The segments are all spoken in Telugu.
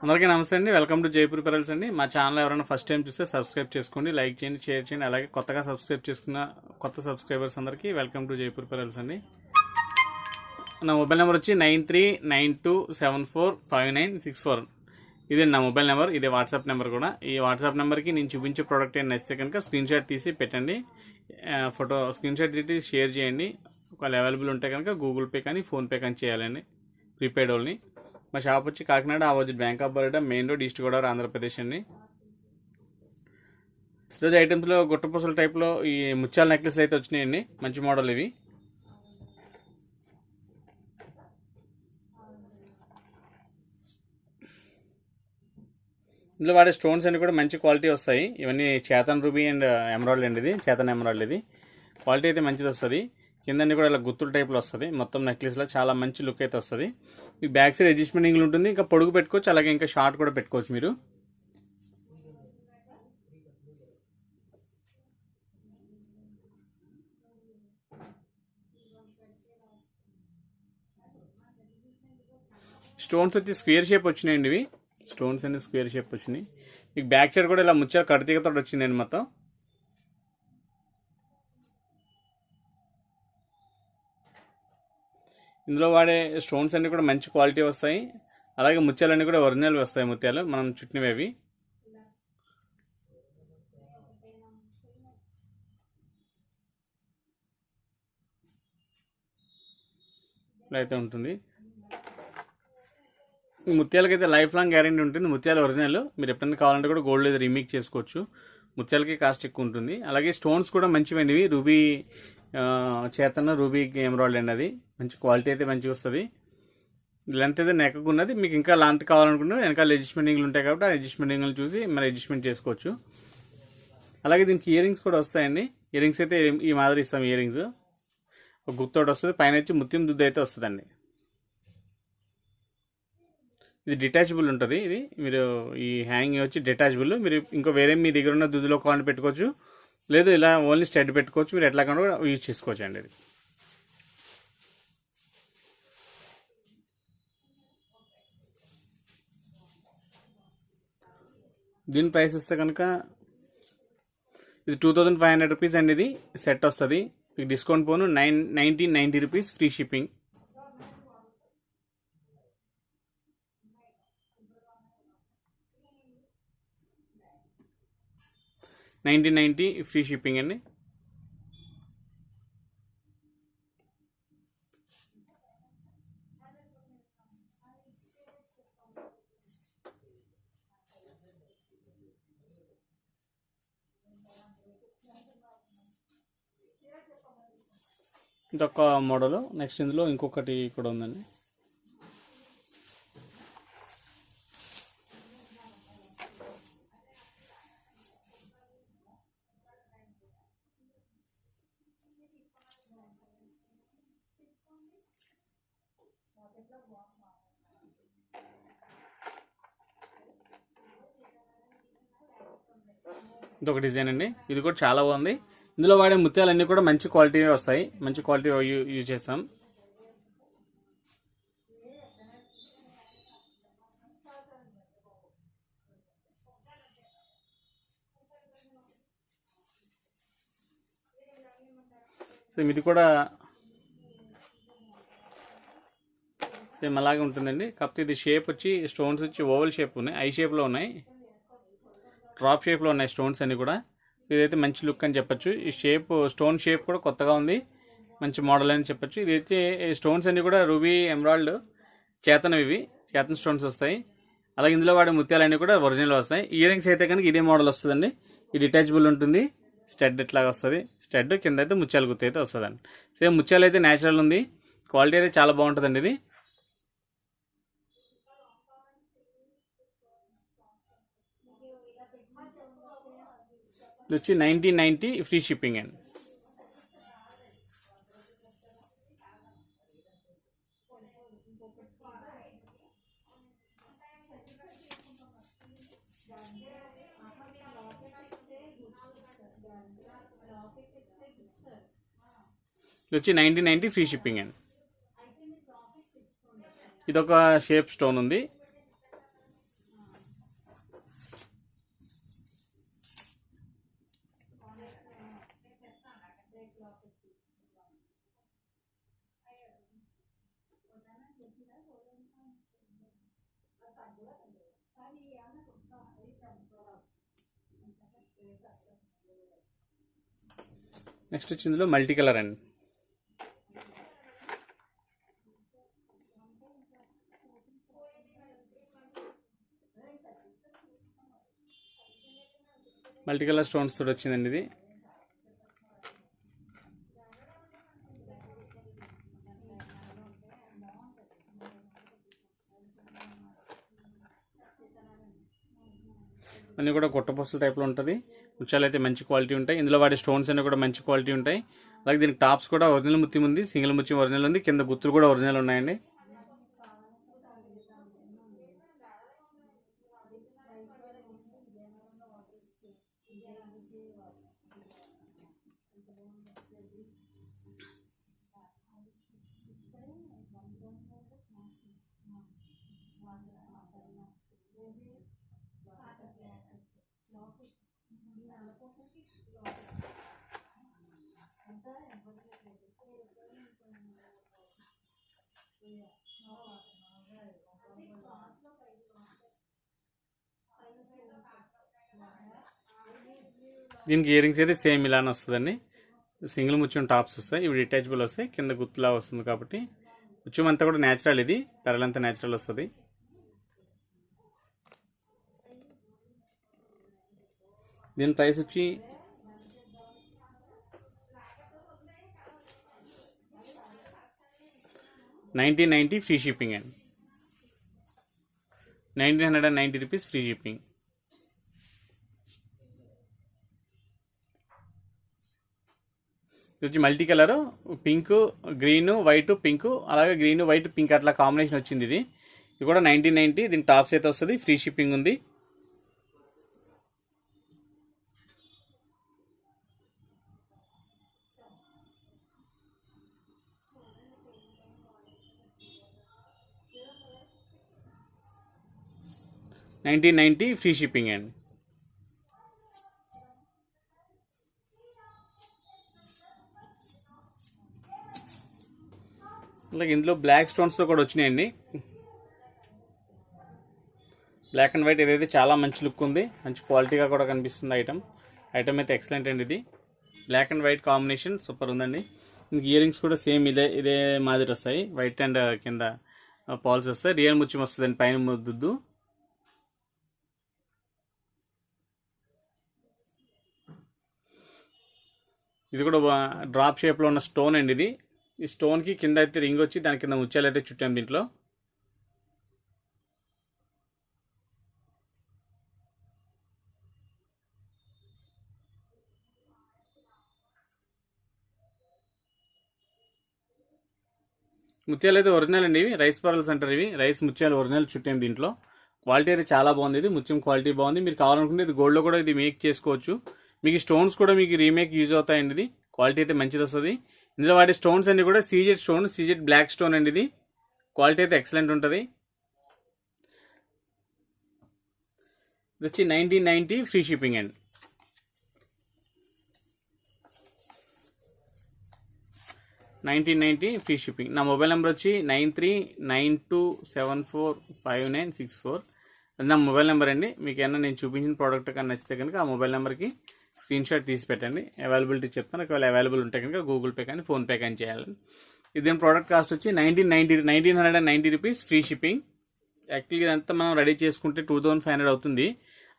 అందరికీ నమస్తే అండి. వెల్కమ్ టు జైపూర్ పెరల్స్ అండి. మా ఛానల్ ఎవరైనా ఫస్ట్ టైం చూస్తే సబ్స్క్రైబ్ చేసుకోండి, లైక్ చేయండి, షేర్ చేయండి. అలాగే కొత్తగా సబ్స్క్రైబ్ చేసుకున్న కొత్త సబ్స్క్రైబర్స్ అందరికీ వెల్కమ్ టు జైపూర్ పెరల్స్ అండి. నా మొబైల్ నెంబర్ వచ్చి 9392745964. ఇది నా మొబైల్ నెంబర్, ఇది వాట్సాప్ నెంబర్ కూడా. ఈ వాట్సాప్ నెంబర్కి నేను చూపించే ప్రోడక్ట్ ఏం నచ్చితే కనుక స్క్రీన్ షాట్ తీసి పెట్టండి. ఫోటో స్క్రీన్ షాట్ తీసి షేర్ చేయండి. ఒకవేళ అవైలబుల్ ఉంటే కనుక గూగుల్ పే కానీ ఫోన్పే కానీ చేయాలండి ప్రీపెయిడ్ వాళ్ళని. మా షాప్ వచ్చి Kakinada, opposite bank of Baroda, main road, east Godavari, Andhra Pradesh అండి. ఈరోజు ఐటమ్స్లో గుట్టపూసల టైప్లో ఈ ముత్యాల నెక్లెస్లు అయితే వచ్చినాయండి. మంచి మోడల్ ఇవి. ఇందులో వాడే స్టోన్స్ అన్ని కూడా మంచి క్వాలిటీ వస్తాయి. ఇవన్నీ చేతన్ రూబీ అండ్ ఎమరాల్డ్ అండి. ఇది చేతన్ ఎమరాల్డ్. ఇది క్వాలిటీ అయితే మంచిది వస్తుంది. కిందన్నీ కూడా ఇలా గుత్తుల టైప్లో వస్తుంది. మొత్తం నెక్లెస్లో చాలా మంచి లుక్ అయితే వస్తుంది. ఈ బ్యాక్ సైడ్ అడ్జస్ట్మెంటింగ్లు ఉంటుంది. ఇంకా పొడుగు పెట్టుకోవచ్చు, అలాగే ఇంకా షార్ట్ కూడా పెట్టుకోవచ్చు మీరు. స్టోన్స్ వచ్చి స్క్వేర్ షేప్ వచ్చినాయండి. ఇవి స్టోన్స్ అన్ని స్క్వేర్ షేప్ వచ్చినాయి. మీకు బ్యాక్ సైడ్ కూడా ఇలా ముచ్చారు కడతీగతో వచ్చిందండి మొత్తం. ఇందులో వాడే స్టోన్స్ అన్ని కూడా మంచి క్వాలిటీ వస్తాయి. అలాగే ముత్యాలన్నీ కూడా ఒరిజినల్ వస్తాయి. ముత్యాలు మనం చుట్టినవి అవి. ఇలా అయితే ఉంటుంది. ఈ ముత్యాలకైతే లైఫ్ లాంగ్ గ్యారెంటీ ఉంటుంది. ముత్యాలు ఒరిజినల్. మీరు ఎప్పుడైనా కావాలంటే కూడా గోల్డ్ అయితే రీమేక్ చేసుకోవచ్చు. ముత్యాలకి కాస్ట్ ఎక్కువ ఉంటుంది. అలాగే స్టోన్స్ కూడా మంచివండి. ఇవి రూబీ చేతన రూబీ ఎమరాల్డ్ అండి. అది మంచి క్వాలిటీ అయితే మంచిగా వస్తుంది. లెంత్ అయితే నెక్కకున్నది. మీకు ఇంకా లెంత్ కావాలనుకుంటే వెనకాల అడ్జస్ట్మెంటింగ్లు ఉంటాయి కాబట్టి ఆ అడ్జస్ట్మెంటింగ్లు చూసి మరి అడ్జస్ట్మెంట్ చేసుకోవచ్చు. అలాగే దీనికి ఇయర్ రింగ్స్ కూడా వస్తాయండి. ఇయర్ రింగ్స్ అయితే ఈ మాదిరి ఇస్తాం. ఇయర్ రింగ్స్ ఒక గుర్తోటి వస్తుంది. పైన వచ్చి ముత్యం దుద్దు అయితే వస్తుందండి. ఇది డిటాచబుల్ ఉంటుంది. ఇది మీరు ఈ హ్యాంగింగ్ వచ్చి డిటాచబుల్. మీరు ఇంకో వేరే మీ దగ్గర ఉన్న దుద్దులో కావాలని పెట్టుకోవచ్చు, లేదు ఇలా ఓన్లీ స్టడ్ పెట్టుకోవచ్చు. మీరు ఎట్లా కాకుండా యూజ్ చేసుకోవచ్చు అండి. ఇది దీని ప్రైస్ వస్తే కనుక ఇది 2500 రూపీస్ అండి. ఇది సెట్ వస్తుంది. మీకు డిస్కౌంట్ పోను 1990 rupees free shipping. 1990 free shipping అండి. ఇదొక మోడల్. నెక్స్ట్ ఇందులో ఇంకొకటి కూడా ఉందండి. ఇదొక డిజైన్ అండి. ఇది కూడా చాలా బాగుంది. ఇందులో వాడే ముత్యాలన్నీ కూడా మంచి క్వాలిటీ వస్తాయి. మంచి క్వాలిటీ యూజ్ చేస్తాం. సేమ్ ఇది కూడా సేమ్ అలాగే ఉంటుందండి. కాకపోతే ఇది షేప్ వచ్చి స్టోన్స్ వచ్చి ఓవల్ షేప్ ఉన్నాయి, ఐ షేప్లో ఉన్నాయి, డ్రాప్ షేప్లో ఉన్నాయి స్టోన్స్ అన్ని కూడా. ఇదైతే మంచి లుక్ అని చెప్పొచ్చు. ఈ షేప్ స్టోన్ షేప్ కూడా కొత్తగా ఉంది, మంచి మోడల్ అని చెప్పొచ్చు. ఇదైతే స్టోన్స్ అన్ని కూడా రూబీ ఎమరాల్డ్ చేతన్, ఇవి చేతన్ స్టోన్స్ వస్తాయి. అలాగే ఇందులో వాడే ముత్యాలన్నీ కూడా ఒరిజినల్ వస్తాయి. ఇయర్ రింగ్స్ అయితే కనుక ఇదే మోడల్ వస్తుందండి. ఇది డిటాచబుల్ ఉంటుంది. స్టడ్ ఇట్లాగా వస్తుంది. స్టడ్ కింద అయితే ముత్యాల గుర్తు అయితే వస్తుందండి. సేమ్ ముత్యాలు అయితే న్యాచురల్ ఉంది. క్వాలిటీ అయితే చాలా బాగుంటుందండి. ఇది వచ్చి 1990 ఫ్రీ షిప్పింగ్ అండి. ఇది వచ్చి 1990 ఫ్రీ షిప్పింగ్ అండి. ఇదొక షేప్ స్టోన్ ఉంది. నెక్స్ట్ వచ్చి ఇందులో మల్టీ కలర్ అండి. మల్టీ కలర్ స్టోన్స్ తోటి వచ్చిందండి ఇది. అన్నీ కూడా గుట్టపొసల టైప్లో ఉంటుంది. ముత్యాలు అయితే మంచి క్వాలిటీ ఉంటాయి. ఇందులో వాడే స్టోన్స్ అన్నీ కూడా మంచి క్వాలిటీ ఉంటాయి. అలాగే దీనికి టాప్స్ కూడా ఒరిజినల్ ముత్యం ఉంది, సింగిల్ ముత్యం ఒరిజినల్ ఉంది, కింద గుర్తులు కూడా ఒరిజినల్ ఉన్నాయండి. దీనికి ఇయర్ రింగ్స్ అయితే సేమ్ ఇలానే వస్తుందండి. సింగిల్ ముత్యం టాప్స్ వస్తాయి, ఇవి డిటాచబుల్ వస్తాయి, కింద గుర్తులా వస్తుంది కాబట్టి ముత్యం అంతా కూడా న్యాచురల్, ఇది ధరలంతా న్యాచురల్ వస్తుంది. దీని ప్రైస్ వచ్చి 1990 ఫ్రీ షిప్పింగ్ అండి. 1990 రూపీస్ ఫ్రీ షిప్పింగ్. ఇది వచ్చి multi colour, pink, green, white, pink, అలాగే గ్రీన్, వైట్, పింక్ అట్లా కాంబినేషన్ వచ్చింది. ఇది కూడా 1990. దీని టాప్స్ అయితే వస్తుంది, ఫ్రీ షిప్పింగ్ ఉంది. $1990 ఫ్రీ షిప్పింగ్ అండి. అలాగే ఇందులో బ్లాక్ స్టోన్స్తో కూడా వచ్చినాయండి. బ్లాక్ అండ్ వైట్ ఏదైతే చాలా మంచి లుక్ ఉంది, మంచి క్వాలిటీగా కూడా కనిపిస్తుంది. ఐటమ్ అయితే ఎక్సలెంట్ అండి. ఇది black and white combination super ఉందండి. ఇంక ఇయర్ రింగ్స్ కూడా సేమ్ ఇదే మాదిరి వస్తాయి. వైట్ అండ్ కింద పాల్స్ వస్తాయి. రియల్ ముత్యం వస్తుందండి పైన ముద్దు. ఇది కూడా డ్రాప్ షేప్లో ఉన్న స్టోన్ అండి. ఇది ఈ స్టోన్కి కింద అయితే రింగ్ వచ్చి దాని కింద ముత్యాలు అయితే చుట్టాం దీంట్లో. ముత్యాలు అయితే ఒరిజినల్ అండి. ఇవి రైస్ పర్ల్స్ అంటారు. ఇవి రైస్ ముత్యాలు ఒరిజినల్ చుట్టాం దీంట్లో. క్వాలిటీ అయితే చాలా బాగుంది. ఇది ముత్యం క్వాలిటీ బాగుంది. మీరు కావాలనుకుంటే ఇది గోల్డ్లో కూడా ఇది మేక్ చేసుకోవచ్చు. మీకు స్టోన్స్ కూడా మీకు రీమేక్ యూజ్ అవుతాయండి. ఇది క్వాలిటీ అయితే మంచిది వస్తుంది. ఇందులో వాడే స్టోన్స్ అన్ని కూడా CZ stone, CZ black stone అండి. ఇది క్వాలిటీ అయితే ఎక్సలెంట్ ఉంటుంది. ఇది వచ్చి 1990 ఫ్రీ షిప్పింగ్ అండి. 1990 ఫ్రీ షిప్పింగ్. నా మొబైల్ నెంబర్ వచ్చి 9392745964. అది నా మొబైల్ నెంబర్ అండి. మీకు ఏమన్నా నేను చూపించిన ప్రోడక్ట్ కానీ నచ్చితే కనుక ఆ మొబైల్ నెంబర్కి స్క్రీన్ షాట్ తీసి పెట్టండి. అవైలబిలిటీ చెప్తాను. ఒకవేళ అవైలబుల్ ఉంటే కనుక గూగుల్ పే కానీ ఫోన్పే కానీ చేయాలి. ఇది ప్రోడక్ట్ కాస్ట్ వచ్చి 1990 రూపీస్ ఫ్రీ షిప్పింగ్. యాక్చువల్గా ఇదంతా మనం రెడీ చేసుకుంటే 2500 అవుతుంది.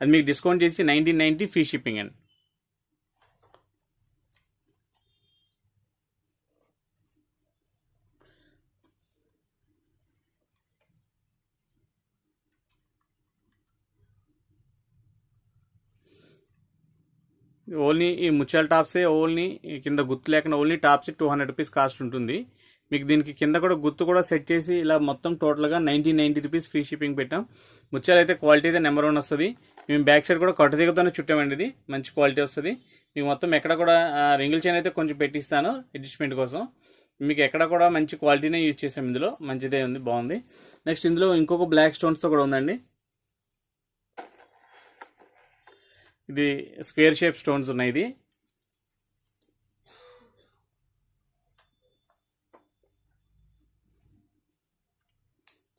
అది మీకు డిస్కౌంట్ చేసి 1990 ఫ్రీ షిప్పింగ్ అండి. ఓన్లీ ఈ ముత్యాల టాప్సే ఓన్లీ కింద గుర్తు లేకుండా ఓన్లీ టాప్స్ 200 రూపీస్ కాస్ట్ ఉంటుంది. మీకు దీనికి కింద కూడా గుర్తు కూడా సెట్ చేసి ఇలా మొత్తం టోటల్గా 1990 రూపీస్ ఫ్రీ షిప్పింగ్ పెట్టాం. ముత్యాలు అయితే క్వాలిటీ అయితే నెంబర్ 1 వస్తుంది. మేము బ్యాక్ సైడ్ కూడా కట్టుతీగతోనే చుట్టామండి. ఇది మంచి క్వాలిటీ వస్తుంది. మీకు మొత్తం ఎక్కడ కూడా రింగిల్ చైన్ అయితే కొంచెం పెట్టిస్తాను అడ్జస్ట్మెంట్ కోసం. మీకు ఎక్కడ కూడా మంచి క్వాలిటీనే యూజ్ చేసాం. ఇందులో మంచిదే ఉంది, బాగుంది. నెక్స్ట్ ఇందులో ఇంకొక బ్లాక్ స్టోన్స్తో కూడా ఉందండి. ఇది స్క్వేర్ షేప్ స్టోన్స్ ఉన్నాయి. ఇది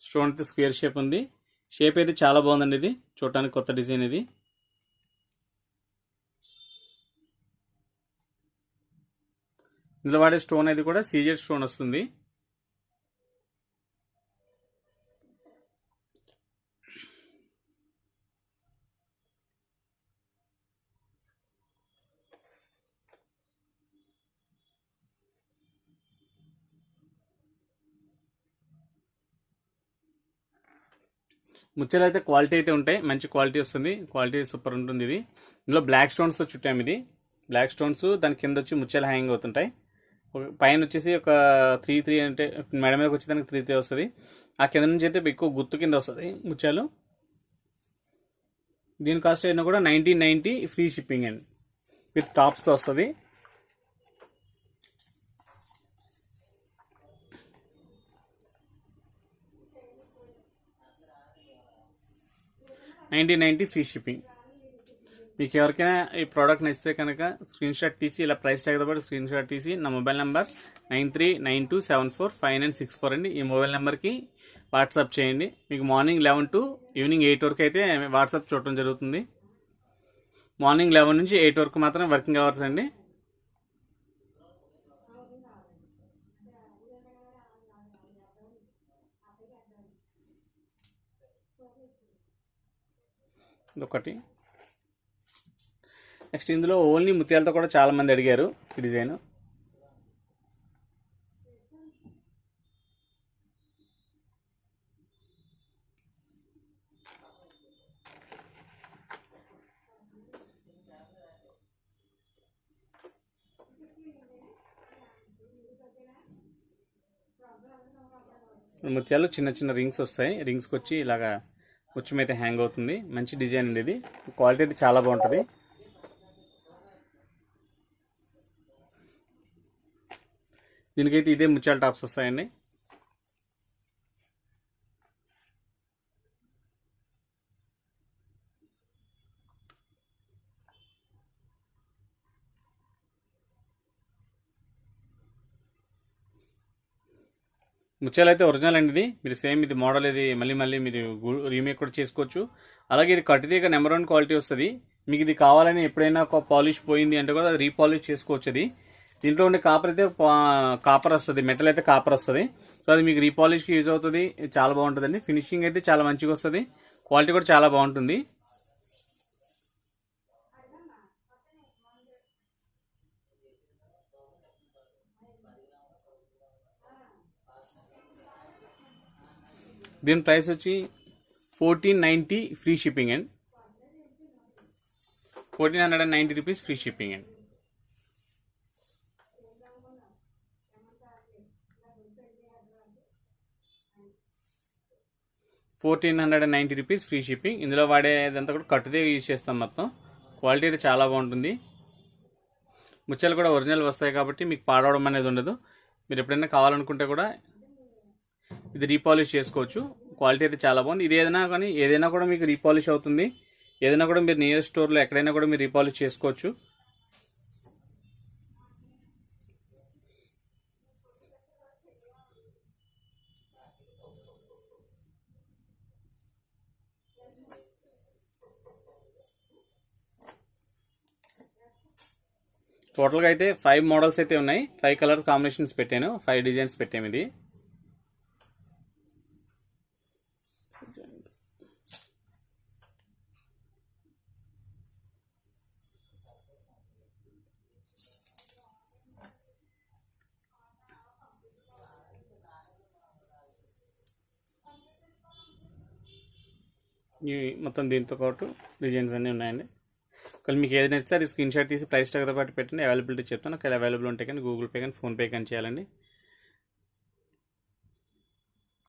స్టోన్ అయితే స్క్వేర్ షేప్ ఉంది. షేప్ అయితే చాలా బాగుందండి, ఇది చూడటానికి కొత్త డిజైన్ ఇది. ఇందులో వాడే స్టోన్ అయితే కూడా సీజెడ్ స్టోన్ వస్తుంది. ముత్యాలు అయితే క్వాలిటీ అయితే ఉంటాయి, మంచి క్వాలిటీ వస్తుంది, క్వాలిటీ సూపర్ ఉంటుంది ఇది. ఇందులో బ్లాక్ స్టోన్స్తో చుట్టాము ఇది. బ్లాక్ స్టోన్స్ దాని కింద వచ్చి ముత్యాలు హ్యాంగ్ అవుతుంటాయి. పైన వచ్చేసి ఒక 3 అంటే మెడ మీదకి వచ్చి దానికి 3 వస్తుంది. ఆ కింద నుంచి అయితే ఎక్కువ గుత్తు కింద వస్తుంది ముత్యాలు. దీని కాస్ట్ అయినా కూడా 1990 ఫ్రీ షిప్పింగ్ అండి, విత్ టాప్స్తో వస్తుంది. $1990 ఫ్రీ షిప్పింగ్. మీకు ఎవరికైనా ఈ ప్రోడక్ట్ నచ్చితే కనుక స్క్రీన్ షాట్ తీసి ఇలా ప్రైస్ ట్యాగ్తో పాటు స్క్రీన్ షాట్ తీసి నా మొబైల్ నెంబర్ 9392745964 అండి, ఈ మొబైల్ నెంబర్కి వాట్సాప్ చేయండి. మీకు మార్నింగ్ 11 to ఈవినింగ్ 8 వరకు అయితే వాట్సాప్ చూడటం జరుగుతుంది. మార్నింగ్ 11 నుంచి 8 వరకు మాత్రం వర్కింగ్ అవర్స్ అండి. ఇదొకటి. నెక్స్ట్ ఇందులో ఓన్లీ ముత్యాలతో కూడా చాలా మంది అడిగారు ఈ డిజైన్. ముత్యాలు చిన్న చిన్న రింగ్స్ వస్తాయి, రింగ్స్కి వచ్చి ఇలాగా ముత్యం అయితే హ్యాంగ్ అవుతుంది. మంచి డిజైన్ అండి ఇది, క్వాలిటీ అయితే చాలా బాగుంటుంది. దీనికైతే ఇదే ముత్యాల టాప్స్ వస్తాయండి. ముత్యాలు అయితే ఒరిజినల్ అండి ఇది. మీరు సేమ్ ఇది మోడల్ ఇది మళ్ళీ మీరు రీమేక్ కూడా చేసుకోవచ్చు. అలాగే ఇది కట్టితీగ నెంబర్ 1 క్వాలిటీ వస్తుంది. మీకు ఇది కావాలని ఎప్పుడైనా ఒక పాలిష్ పోయింది అంటే కూడా అది రీపాలిష్ చేసుకోవచ్చు. అది దీంట్లో ఉండే కాపర్ అయితే కాపర్ వస్తుంది, మెటల్ అయితే కాపర్ వస్తుంది. సో అది మీకు రీపాలిష్కి యూజ్ అవుతుంది, చాలా బాగుంటుందండి. ఫినిషింగ్ అయితే చాలా మంచిగా వస్తుంది, క్వాలిటీ కూడా చాలా బాగుంటుంది. దీని ప్రైస్ వచ్చి 1490 free shipping and 1490 rupees free shipping and 1490 rupees free shipping. ఇందులో వాడేదంతా కూడా కట్టుదే యూజ్ చేస్తాం మొత్తం. క్వాలిటీ అయితే చాలా బాగుంటుంది. ముత్యాలు కూడా ఒరిజినల్ వస్తాయి కాబట్టి మీకు పాడవడం అనేది ఉండదు. మీరు ఎప్పుడైనా కావాలనుకుంటే కూడా ఇది రీపాలిష్ చేసుకోవచ్చు. క్వాలిటీ అయితే చాలా బాగుంది. ఇది ఏదైనా కూడా మీకు రీపాలిష్ అవుతుంది. ఏదైనా కూడా మీరు నియర్ స్టోర్లో ఎక్కడైనా కూడా మీరు రీపాలిష్ చేసుకోవచ్చు. టోటల్గా అయితే 5 మోడల్స్ అయితే ఉన్నాయి. 5 కలర్స్ కాంబినేషన్స్ పెట్టాను, 5 డిజైన్స్ పెట్టాము. ఇది మొత్తం దీంతో పాటు డిజైన్స్ అన్నీ ఉన్నాయండి. ఒకవేళ మీకు ఏది నచ్చితే అది స్క్రీన్ షాట్ తీసి ప్రైస్ ట్యాగ్తో పాటు పెట్టండి. అవైలబిలిటీ చెప్తాను. ఒకవేళ అవైలబుల్ ఉంటే కానీ గూగుల్ పే కానీ ఫోన్పే కానీ చేయాలండి.